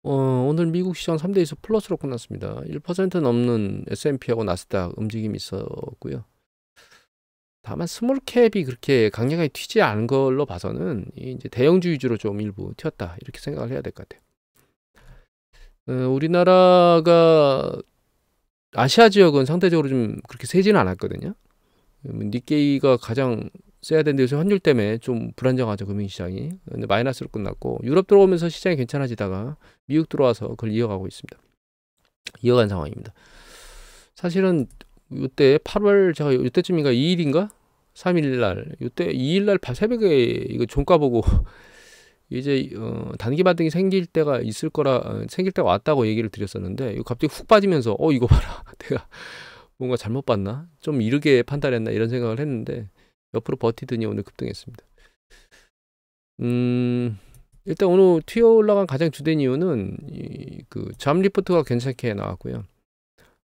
오늘 미국 시장 3대 지수 플러스로 끝났습니다. 1% 넘는 S&P하고 나스닥 움직임이 있었고요. 다만 스몰캡이 그렇게 강력하게 튀지 않은 걸로 봐서는 이제 대형주 위주로 좀 일부 튀었다 이렇게 생각을 해야 될 것 같아요. 우리나라가 아시아 지역은 상대적으로 좀 그렇게 세지는 않았거든요. 니케이가 가장 세야 되는데 요새 환율 때문에 좀 불안정하죠, 금융시장이. 근데 마이너스로 끝났고 유럽 들어오면서 시장이 괜찮아지다가 미국 들어와서 그걸 이어가고 있습니다. 이어간 상황입니다. 사실은 이때 8월 제가 이때쯤인가 2일인가 3일날 이때 2일날 새벽에 이거 종가 보고 이제 단기 반등이 생길 때가 있을 거라 생길 때가 왔다고 얘기를 드렸었는데 이거 갑자기 훅 빠지면서 이거 봐라 내가 뭔가 잘못 봤나 좀 이르게 판단했나 이런 생각을 했는데 옆으로 버티더니 오늘 급등했습니다. 일단 오늘 튀어 올라간 가장 주된 이유는 그 잠 리포트가 괜찮게 나왔고요.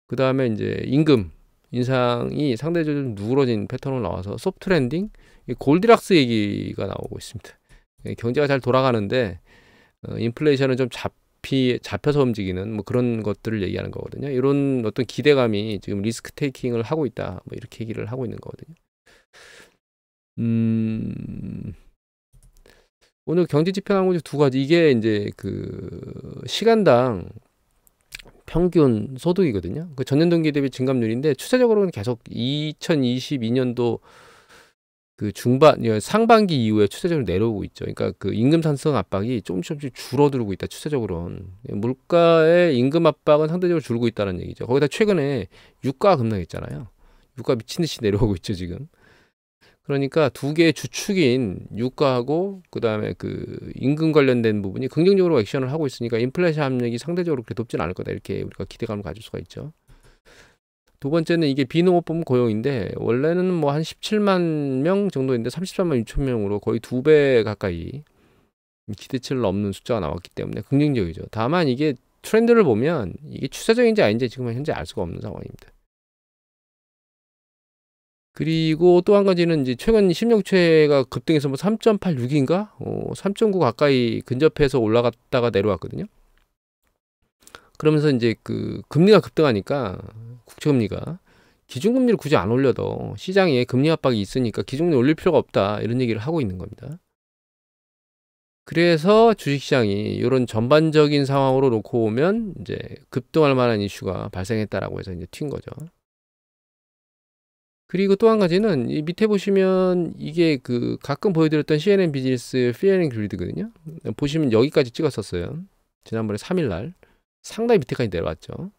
그 다음에 이제 임금 인상이 상대적으로 좀 누그러진 패턴으로 나와서 소프트 랜딩, 골디락스 얘기가 나오고 있습니다. 경제가 잘 돌아가는데 인플레이션은 좀 잡혀서 움직이는 뭐 그런 것들을 얘기하는 거거든요. 이런 어떤 기대감이 지금 리스크 테이킹을 하고 있다. 뭐 이렇게 얘기를 하고 있는 거거든요. 오늘 경제 지표 나온 거 두 가지. 이게 이제 그 시간당 평균 소득이거든요. 그 전년 동기 대비 증감률인데 추세적으로는 계속 2022년도 그 상반기 이후에 추세적으로 내려오고 있죠. 그러니까 그 임금 상승 압박이 조금씩 줄어들고 있다. 추세적으로는 물가의 임금 압박은 상대적으로 줄고 있다는 얘기죠. 거기다 최근에 유가가 급락했잖아요. 유가 미친 듯이 내려오고 있죠 지금. 그러니까 두 개의 주축인 유가하고 그 다음에 그 임금 관련된 부분이 긍정적으로 액션을 하고 있으니까 인플레이션 압력이 상대적으로 그렇게 높진 않을 거다 이렇게 우리가 기대감을 가질 수가 있죠. 두 번째는 이게 비농업부문 고용인데 원래는 뭐 한 17만 명 정도인데 33만 6천 명으로 거의 2배 가까이 기대치를 넘는 숫자가 나왔기 때문에 긍정적이죠. 다만 이게 트렌드를 보면 이게 추세적인지 아닌지 지금 현재 알 수가 없는 상황입니다. 그리고 또 한 가지는 이제 최근 10년치가 급등해서 뭐 3.86인가? 3.9 가까이 근접해서 올라갔다가 내려왔거든요. 그러면서 이제 그 금리가 급등하니까 국채금리가 기준금리를 굳이 안 올려도 시장에 금리 압박이 있으니까 기준금리 올릴 필요가 없다 이런 얘기를 하고 있는 겁니다. 그래서 주식시장이 이런 전반적인 상황으로 놓고 오면 이제 급등할 만한 이슈가 발생했다라고 해서 이제 튄 거죠. 그리고 또 한 가지는 이 밑에 보시면 이게 그 가끔 보여드렸던 CNN 비즈니스 피어 앤 그리드거든요. 보시면 여기까지 찍었었어요. 지난번에 3일날 상당히 밑에까지 내려왔죠.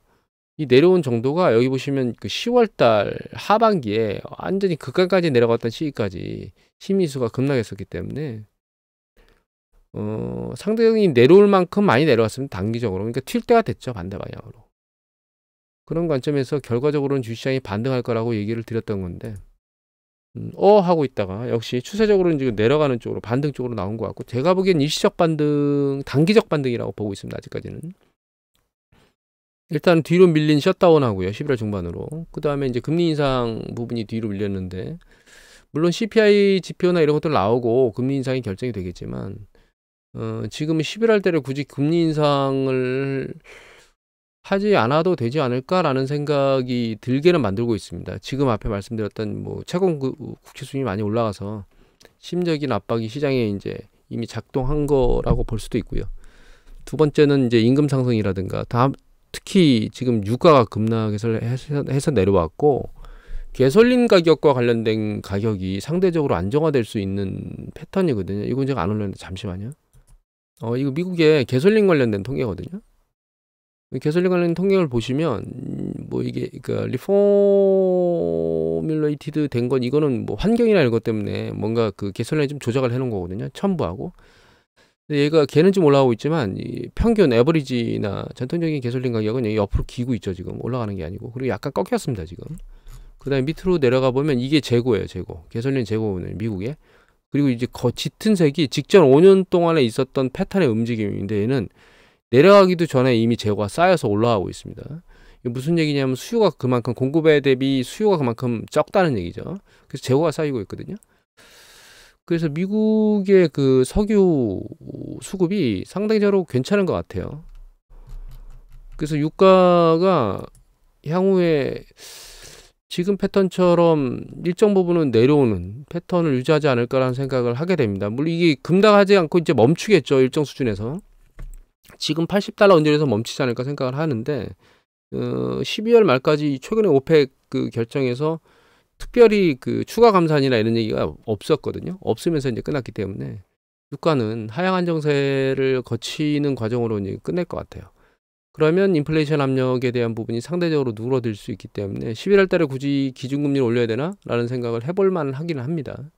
이 내려온 정도가 여기 보시면 그 10월달 하반기에 완전히 극한까지 내려갔던 시기까지 심리수가 급락했었기 때문에 상당히 내려올 만큼 많이 내려왔습니다. 단기적으로. 그러니까 튈 때가 됐죠. 반대 방향으로. 그런 관점에서 결과적으로는 주식시장이 반등할 거라고 얘기를 드렸던 건데 하고 있다가 역시 추세적으로는 지금 내려가는 쪽으로 반등 쪽으로 나온 것 같고 제가 보기엔 일시적 반등, 단기적 반등이라고 보고 있습니다. 아직까지는. 일단 뒤로 밀린 셧다운 하고요. 11월 중반으로. 그 다음에 이제 금리 인상 부분이 뒤로 밀렸는데 물론 CPI 지표나 이런 것들 나오고 금리 인상이 결정이 되겠지만 지금은 11월 달에 굳이 금리 인상을 하지 않아도 되지 않을까라는 생각이 들게는 만들고 있습니다. 지금 앞에 말씀드렸던 뭐 채권 국채 수익이 많이 올라가서 심적인 압박이 시장에 이제 이미 작동한 거라고 볼 수도 있고요. 두 번째는 이제 임금 상승이라든가 특히 지금 유가가 급락해서 내려왔고 개솔린 가격과 관련된 가격이 상대적으로 안정화될 수 있는 패턴이거든요. 이건 제가 안 올렸는데 잠시만요. 이거 미국의 개솔린 관련된 통계거든요. 개솔린 관련 통계를 보시면 뭐 이게 그러니까 리포뮬레이티드 된 건 이거는 뭐 환경이나 이런 것 때문에 뭔가 그 개솔린을 좀 조작을 해놓은 거거든요. 첨부하고. 얘가 걔는 좀 올라가고 있지만 이 평균 에버리지나 전통적인 개솔린 가격은 여기 옆으로 기고 있죠. 지금 올라가는 게 아니고. 그리고 약간 꺾였습니다. 지금. 그 다음에 밑으로 내려가 보면 이게 재고예요. 재고. 개솔린 재고는 미국에. 그리고 이제 짙은 색이 직전 5년 동안에 있었던 패턴의 움직임인데 얘는 내려가기도 전에 이미 재고가 쌓여서 올라가고 있습니다. 이게 무슨 얘기냐면 수요가 그만큼 공급에 대비 수요가 그만큼 적다는 얘기죠. 그래서 재고가 쌓이고 있거든요. 그래서 미국의 그 석유 수급이 상당히적으로 괜찮은 것 같아요. 그래서 유가가 향후에 지금 패턴처럼 일정 부분은 내려오는 패턴을 유지하지 않을까라는 생각을 하게 됩니다. 물론 이게 급락하지 않고 이제 멈추겠죠. 일정 수준에서. 지금 80달러 언저리에서 멈추지 않을까 생각을 하는데 12월 말까지 최근에 오펙 그 결정에서 특별히 그 추가 감산이나 이런 얘기가 없었거든요. 없으면서 이제 끝났기 때문에 유가는 하향 안정세를 거치는 과정으로 이제 끝낼 것 같아요. 그러면 인플레이션 압력에 대한 부분이 상대적으로 누그러들 수 있기 때문에 11월 달에 굳이 기준금리를 올려야 되나? 라는 생각을 해볼 만 하기는 합니다.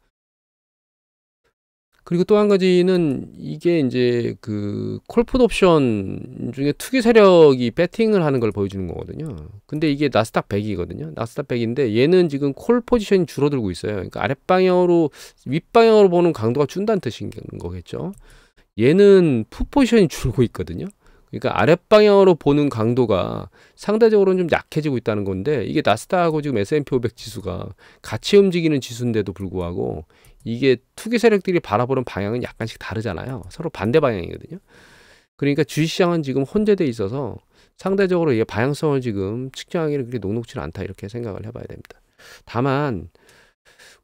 그리고 또 한 가지는 이게 이제 그 콜풋 옵션 중에 투기 세력이 배팅을 하는 걸 보여주는 거거든요. 근데 이게 나스닥 100이거든요. 나스닥 100인데 얘는 지금 콜 포지션이 줄어들고 있어요. 그러니까 아랫방향으로 윗방향으로 보는 강도가 준다는 뜻인 거겠죠. 얘는 풋 포지션이 줄고 있거든요. 그러니까 아랫방향으로 보는 강도가 상대적으로는 좀 약해지고 있다는 건데 이게 나스닥하고 지금 S&P 500 지수가 같이 움직이는 지수인데도 불구하고 이게 투기 세력들이 바라보는 방향은 약간씩 다르잖아요. 서로 반대 방향이거든요. 그러니까 주식시장은 지금 혼재돼 있어서 상대적으로 이게 방향성을 지금 측정하기는 그렇게 녹록지는 않다 이렇게 생각을 해봐야 됩니다. 다만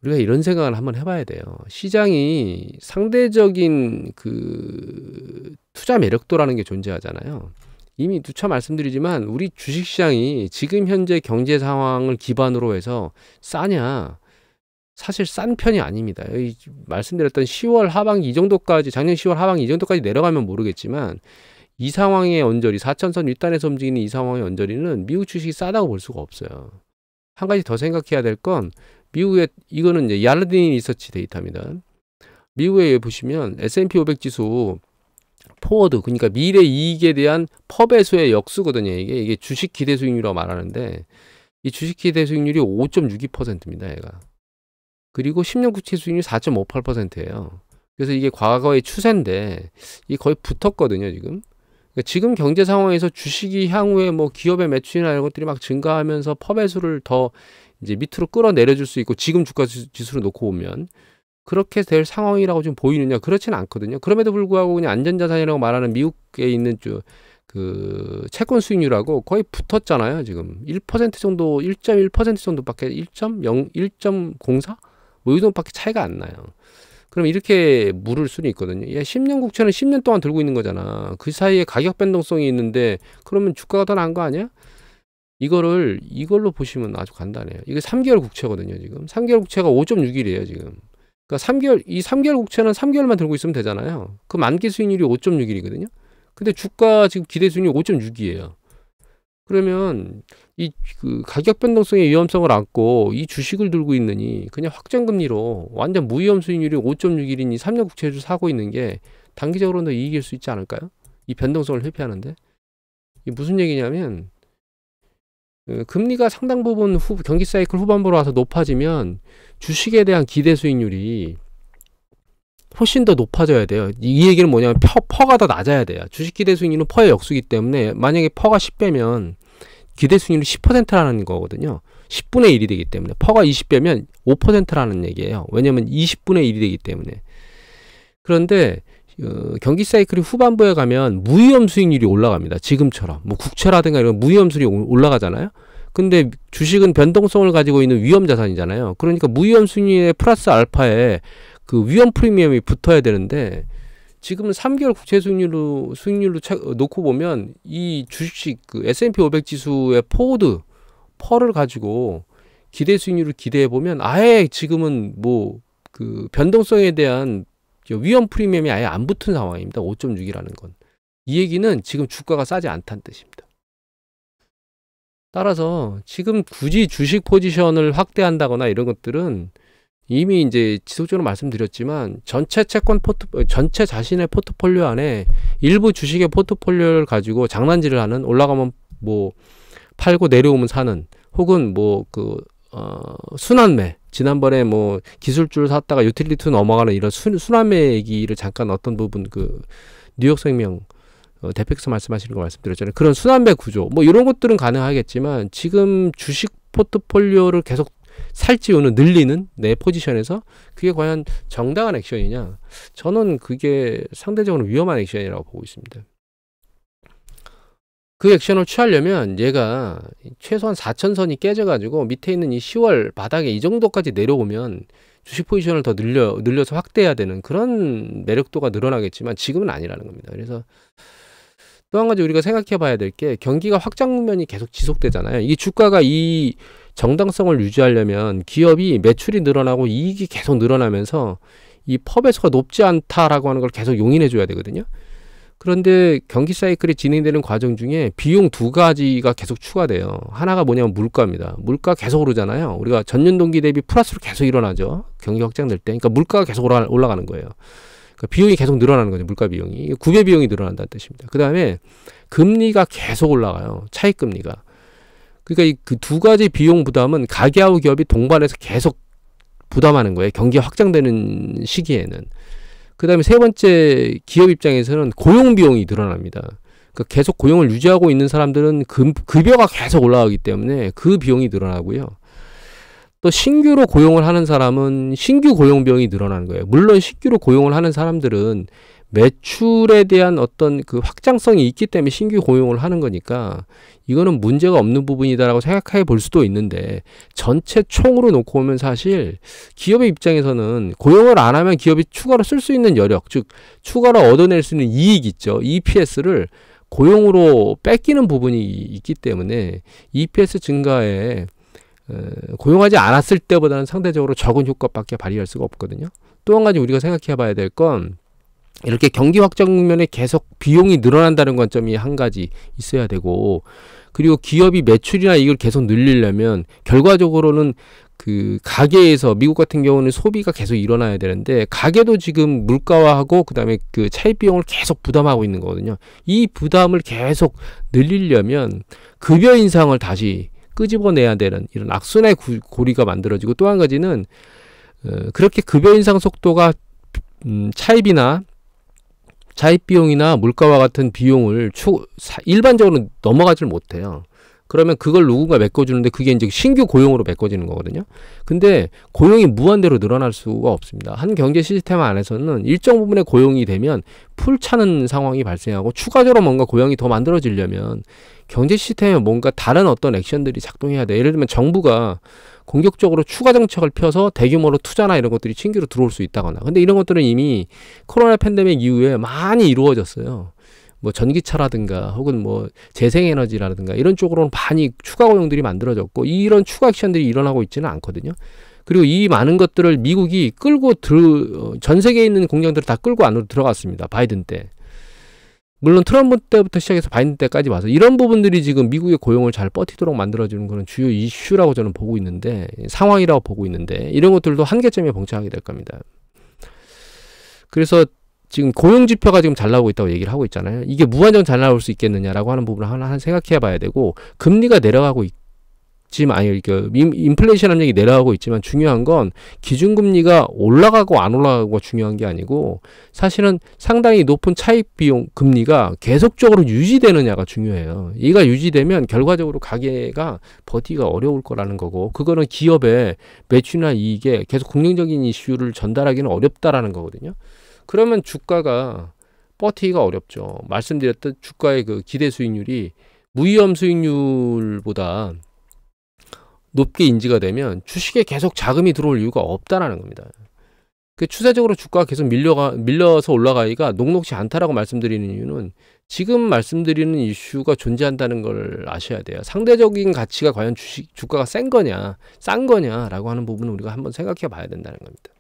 우리가 이런 생각을 한번 해봐야 돼요. 시장이 상대적인 그 투자 매력도라는 게 존재하잖아요. 이미 누차 말씀드리지만 우리 주식시장이 지금 현재 경제 상황을 기반으로 해서 싸냐? 사실 싼 편이 아닙니다. 말씀드렸던 10월 하반기 이 정도까지 작년 10월 하반기 이 정도까지 내려가면 모르겠지만 이 상황의 언저리 4천선 윗단에서 움직이는 이 상황의 언저리는 미국 주식이 싸다고 볼 수가 없어요. 한 가지 더 생각해야 될 건 미국의 이거는 이제 야르딘 리서치 데이터입니다. 미국에 보시면 S&P 500 지수 포워드 그러니까 미래 이익에 대한 퍼배수의 역수거든요. 이게 주식 기대 수익률이라고 말하는데 이 주식 기대 수익률이 5.62%입니다. 얘가. 그리고 10년 국채 수익률이 4.58%예요. 그래서 이게 과거의 추세인데 이게 거의 붙었거든요, 지금. 그러니까 지금 경제 상황에서 주식이 향후에 뭐 기업의 매출이나 이런 것들이 막 증가하면서 퍼배수를 더 이제 밑으로 끌어내려 줄 수 있고 지금 주가 지수를 놓고 보면 그렇게 될 상황이라고 좀 보이느냐? 그렇지는 않거든요. 그럼에도 불구하고 그냥 안전자산이라고 말하는 미국에 있는 그 채권 수익률하고 거의 붙었잖아요, 지금. 1% 정도, 1.1% 정도밖에 1.0, 1.04? 뭐 이 정도밖에 차이가 안 나요. 그럼 이렇게 물을 수는 있거든요. 야, 10년 국채는 10년 동안 들고 있는 거잖아. 그 사이에 가격 변동성이 있는데 그러면 주가가 더 나은 거 아니야? 이걸로 보시면 아주 간단해요. 이게 3개월 국채거든요, 지금. 3개월 국채가 5.6일이에요, 지금. 그러니까 이 3개월 국채는 3개월만 들고 있으면 되잖아요. 그 만기 수익률이 5.6일이거든요. 근데 주가 지금 기대 수익률이 5.6이에요. 그러면 그 가격 변동성의 위험성을 안고 이 주식을 들고 있느니 그냥 확정금리로 완전 무위험 수익률이 5.6일인 이 3년 국채를 사고 있는 게 단기적으로는 더 이익일 수 있지 않을까요? 이 변동성을 회피하는데. 이게 무슨 얘기냐면 금리가 상당 부분 경기 사이클 후반부로 와서 높아지면 주식에 대한 기대 수익률이 훨씬 더 높아져야 돼요. 이 얘기는 뭐냐면 퍼가 더 낮아야 돼요. 주식 기대 수익률은 퍼의 역수기 때문에 만약에 퍼가 10배면 기대 수익률이 10%라는 거거든요. 10분의 1이 되기 때문에 퍼가 20배면 5%라는 얘기예요. 왜냐면 20분의 1이 되기 때문에. 그런데 경기 사이클이 후반부에 가면 무위험 수익률이 올라갑니다. 지금처럼 뭐 국채라든가 이런 무위험 수익률이 올라가잖아요. 근데 주식은 변동성을 가지고 있는 위험 자산이잖아요. 그러니까 무위험 수익률에 플러스 알파에 그 위험 프리미엄이 붙어야 되는데 지금은 3개월 국채 수익률로 놓고 보면 이 주식 그 S&P 500 지수의 퍼를 가지고 기대 수익률을 기대해 보면 아예 지금은 뭐 그 변동성에 대한 위험 프리미엄이 아예 안 붙은 상황입니다. 5.6이라는 건. 이 얘기는 지금 주가가 싸지 않다는 뜻입니다. 따라서 지금 굳이 주식 포지션을 확대한다거나 이런 것들은 이미 이제 지속적으로 말씀드렸지만 전체 자신의 포트폴리오 안에 일부 주식의 포트폴리오를 가지고 장난질을 하는 올라가면 뭐 팔고 내려오면 사는 혹은 뭐 순환매 지난번에 뭐 기술주를 샀다가 유틸리티 넘어가는 이런 순환매 얘기를 잠깐 어떤 부분 그 뉴욕생명 대표께서 말씀하시는 거 말씀드렸잖아요. 그런 순환매 구조 뭐 이런 것들은 가능하겠지만 지금 주식 포트폴리오를 계속 살찌우는 늘리는 내 포지션에서 그게 과연 정당한 액션이냐? 저는 그게 상대적으로 위험한 액션이라고 보고 있습니다. 그 액션을 취하려면 얘가 최소한 4천선이 깨져가지고 밑에 있는 이 10월 바닥에 이 정도까지 내려오면 주식 포지션을 더 늘려서 확대해야 되는 그런 매력도가 늘어나겠지만 지금은 아니라는 겁니다. 그래서 또 한 가지 우리가 생각해 봐야 될 게 경기가 확장 국면이 계속 지속되잖아요. 이 주가가 이 정당성을 유지하려면 기업이 매출이 늘어나고 이익이 계속 늘어나면서 이 퍼배수가 높지 않다라고 하는 걸 계속 용인해 줘야 되거든요. 그런데 경기 사이클이 진행되는 과정 중에 비용 두 가지가 계속 추가돼요. 하나가 뭐냐면 물가입니다. 물가 계속 오르잖아요. 우리가 전년 동기 대비 플러스로 계속 일어나죠. 경기 확장될 때. 그러니까 물가가 계속 올라가는 거예요. 그러니까 비용이 계속 늘어나는 거죠. 물가 비용이. 구배 비용이 늘어난다는 뜻입니다. 그 다음에 금리가 계속 올라가요. 차익금리가. 그러니까 그 두 가지 비용 부담은 가계하고 기업이 동반해서 계속 부담하는 거예요. 경기가 확장되는 시기에는. 그 다음에 세 번째 기업 입장에서는 고용 비용이 늘어납니다. 그러니까 계속 고용을 유지하고 있는 사람들은 급여가 계속 올라가기 때문에 그 비용이 늘어나고요. 또 신규로 고용을 하는 사람은 신규 고용 비용이 늘어나는 거예요. 물론 신규로 고용을 하는 사람들은 매출에 대한 어떤 그 확장성이 있기 때문에 신규 고용을 하는 거니까 이거는 문제가 없는 부분이다라고 생각해 볼 수도 있는데 전체 총으로 놓고 보면 사실 기업의 입장에서는 고용을 안 하면 기업이 추가로 쓸 수 있는 여력, 즉 추가로 얻어낼 수 있는 이익 있죠. EPS를 고용으로 뺏기는 부분이 있기 때문에 EPS 증가에 고용하지 않았을 때보다는 상대적으로 적은 효과밖에 발휘할 수가 없거든요. 또 한 가지 우리가 생각해 봐야 될 건 이렇게 경기 확장 국면에 계속 비용이 늘어난다는 관점이 한 가지 있어야 되고, 그리고 기업이 매출이나 이걸 계속 늘리려면 결과적으로는 그 가계에서 미국 같은 경우는 소비가 계속 일어나야 되는데 가계도 지금 물가화하고 그다음에 그 차입 비용을 계속 부담하고 있는 거거든요. 이 부담을 계속 늘리려면 급여 인상을 다시 끄집어내야 되는 이런 악순환의 고리가 만들어지고, 또 한 가지는 그렇게 급여 인상 속도가 차입이나 차입 비용이나 물가와 같은 비용을 일반적으로 넘어가질 못해요. 그러면 그걸 누군가 메꿔주는데 그게 이제 신규 고용으로 메꿔지는 거거든요. 근데 고용이 무한대로 늘어날 수가 없습니다. 한 경제 시스템 안에서는 일정 부분의 고용이 되면 풀 차는 상황이 발생하고 추가적으로 뭔가 고용이 더 만들어지려면 경제 시스템에 뭔가 다른 어떤 액션들이 작동해야 돼요. 예를 들면 정부가 공격적으로 추가 정책을 펴서 대규모로 투자나 이런 것들이 신규로 들어올 수 있다거나. 근데 이런 것들은 이미 코로나 팬데믹 이후에 많이 이루어졌어요. 뭐 전기차라든가 혹은 뭐 재생에너지라든가 이런 쪽으로는 많이 추가 고용들이 만들어졌고 이런 추가 액션들이 일어나고 있지는 않거든요. 그리고 이 많은 것들을 미국이 끌고 전 세계에 있는 공장들을 다 끌고 안으로 들어갔습니다. 바이든 때. 물론 트럼프 때부터 시작해서 바이든 때까지 와서 이런 부분들이 지금 미국의 고용을 잘 버티도록 만들어주는 그런 주요 이슈라고 저는 보고 있는데, 상황이라고 보고 있는데, 이런 것들도 한계점에 봉착하게 될 겁니다. 그래서 지금 고용 지표가 지금 잘 나오고 있다고 얘기를 하고 있잖아요. 이게 무한정 잘 나올 수 있겠느냐라고 하는 부분을 하나 생각해 봐야 되고, 금리가 내려가고 있지만, 아니, 인플레이션 압력이 내려가고 있지만 중요한 건 기준금리가 올라가고 안 올라가고가 중요한 게 아니고 사실은 상당히 높은 차입 비용 금리가 계속적으로 유지되느냐가 중요해요. 이가 유지되면 결과적으로 가계가 버티기가 어려울 거라는 거고, 그거는 기업의 매출이나 이익에 계속 긍정적인 이슈를 전달하기는 어렵다라는 거거든요. 그러면 주가가 버티기가 어렵죠. 말씀드렸던 주가의 그 기대 수익률이 무위험 수익률보다 높게 인지가 되면 주식에 계속 자금이 들어올 이유가 없다라는 겁니다. 그 추세적으로 주가가 계속 밀려서 올라가기가 녹록지 않다라고 말씀드리는 이유는 지금 말씀드리는 이슈가 존재한다는 걸 아셔야 돼요. 상대적인 가치가 과연 주가가 센 거냐, 싼 거냐라고 하는 부분은 우리가 한번 생각해 봐야 된다는 겁니다.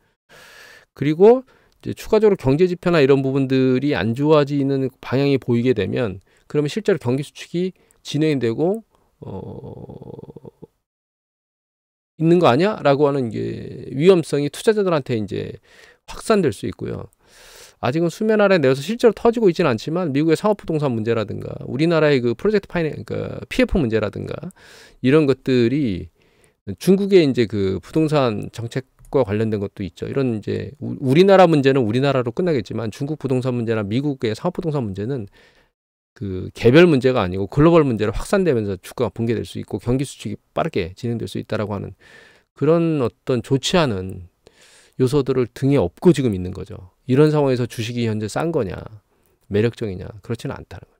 그리고 이제 추가적으로 경제 지표나 이런 부분들이 안 좋아지는 방향이 보이게 되면 그러면 실제로 경기 수축이 진행되고 있는 거 아니야? 라고 하는 게 위험성이 투자자들한테 이제 확산될 수 있고요. 아직은 수면 아래 내어서 실제로 터지고 있지는 않지만 미국의 상업부동산 문제라든가 우리나라의 그 프로젝트 그러니까 PF 문제라든가 이런 것들이 중국의 이제 그 부동산 정책과 관련된 것도 있죠. 이런 이제 우리나라 문제는 우리나라로 끝나겠지만 중국 부동산 문제나 미국의 상업부동산 문제는 그 개별 문제가 아니고 글로벌 문제로 확산되면서 주가가 붕괴될 수 있고 경기 수축이 빠르게 진행될 수 있다라고 하는 그런 어떤 좋지 않은 요소들을 등에 업고 지금 있는 거죠. 이런 상황에서 주식이 현재 싼 거냐, 매력적이냐, 그렇지는 않다는 겁니다.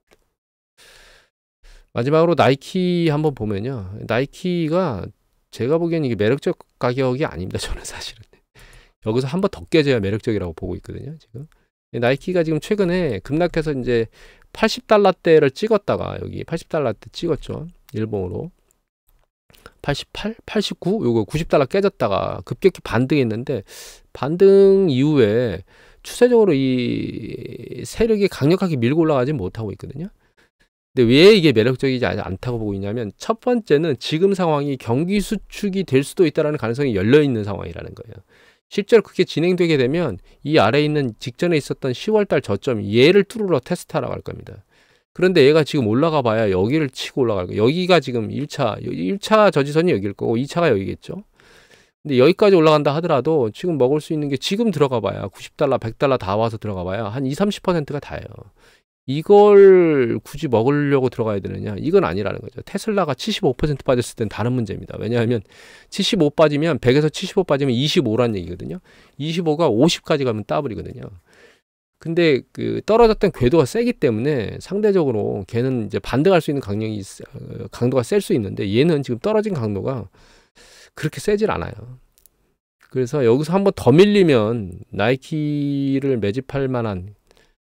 마지막으로 나이키 한번 보면요. 나이키가 제가 보기엔 이게 매력적 가격이 아닙니다. 저는 사실은. 여기서 한번 더 깨져야 매력적이라고 보고 있거든요. 지금. 나이키가 지금 최근에 급락해서 이제 80달러대를 찍었다가 여기 80달러대 찍었죠. 일봉으로. 88, 89, 요거 90달러 깨졌다가 급격히 반등했는데 반등 이후에 추세적으로 이 세력이 강력하게 밀고 올라가지 못하고 있거든요. 근데 왜 이게 매력적이지 않다고 보고 있냐면 첫 번째는 지금 상황이 경기 수축이 될 수도 있다는 가능성이 열려 있는 상황이라는 거예요. 실제로 그렇게 진행되게 되면 이 아래에 있는 직전에 있었던 10월달 저점 얘를 뚫으러 테스트하러 갈 겁니다. 그런데 얘가 지금 올라가 봐야 여기를 치고 올라갈 거예요. 여기가 지금 1차 저지선이 여기일 거고 2차가 여기겠죠. 근데 여기까지 올라간다 하더라도 지금 먹을 수 있는 게 지금 들어가 봐야 90달러, 100달러 다 와서 들어가 봐야 한 20, 30%가 다예요. 이걸 굳이 먹으려고 들어가야 되느냐? 이건 아니라는 거죠. 테슬라가 75% 빠졌을 땐 다른 문제입니다. 왜냐하면 75 빠지면 100에서 75 빠지면 25란 얘기거든요. 25가 50까지 가면 더블이거든요. 근데 그 떨어졌던 궤도가 세기 때문에 상대적으로 걔는 이제 반등할 수 있는 강도가 셀 수 있는데 얘는 지금 떨어진 강도가 그렇게 세질 않아요. 그래서 여기서 한번 더 밀리면 나이키를 매집할 만한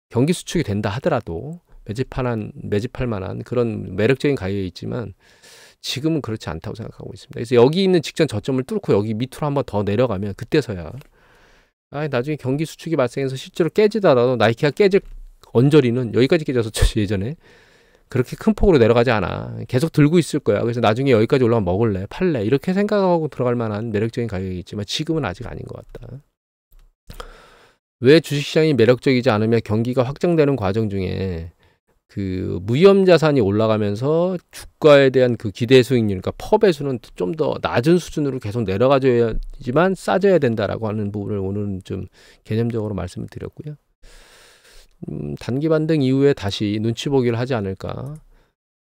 경기 수축이 된다 하더라도 매집할 만한 그런 매력적인 가격이 있지만 지금은 그렇지 않다고 생각하고 있습니다. 그래서 여기 있는 직전 저점을 뚫고 여기 밑으로 한번 더 내려가면 그때서야 나중에 경기 수축이 발생해서 실제로 깨지더라도 나이키가 깨질 언저리는 여기까지 깨졌었죠. 예전에. 그렇게 큰 폭으로 내려가지 않아. 계속 들고 있을 거야. 그래서 나중에 여기까지 올라가면 먹을래, 팔래 이렇게 생각하고 들어갈 만한 매력적인 가격이 있지만 지금은 아직 아닌 것 같다. 왜 주식시장이 매력적이지 않으며 경기가 확장되는 과정 중에 그 무위험 자산이 올라가면서 주가에 대한 그 기대 수익률, 그러니까 퍼 배수는 좀 더 낮은 수준으로 계속 내려가줘야지만 싸져야 된다라고 하는 부분을 오늘은 좀 개념적으로 말씀을 드렸고요. 단기 반등 이후에 다시 눈치 보기를 하지 않을까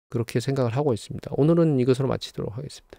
그렇게 생각을 하고 있습니다. 오늘은 이것으로 마치도록 하겠습니다.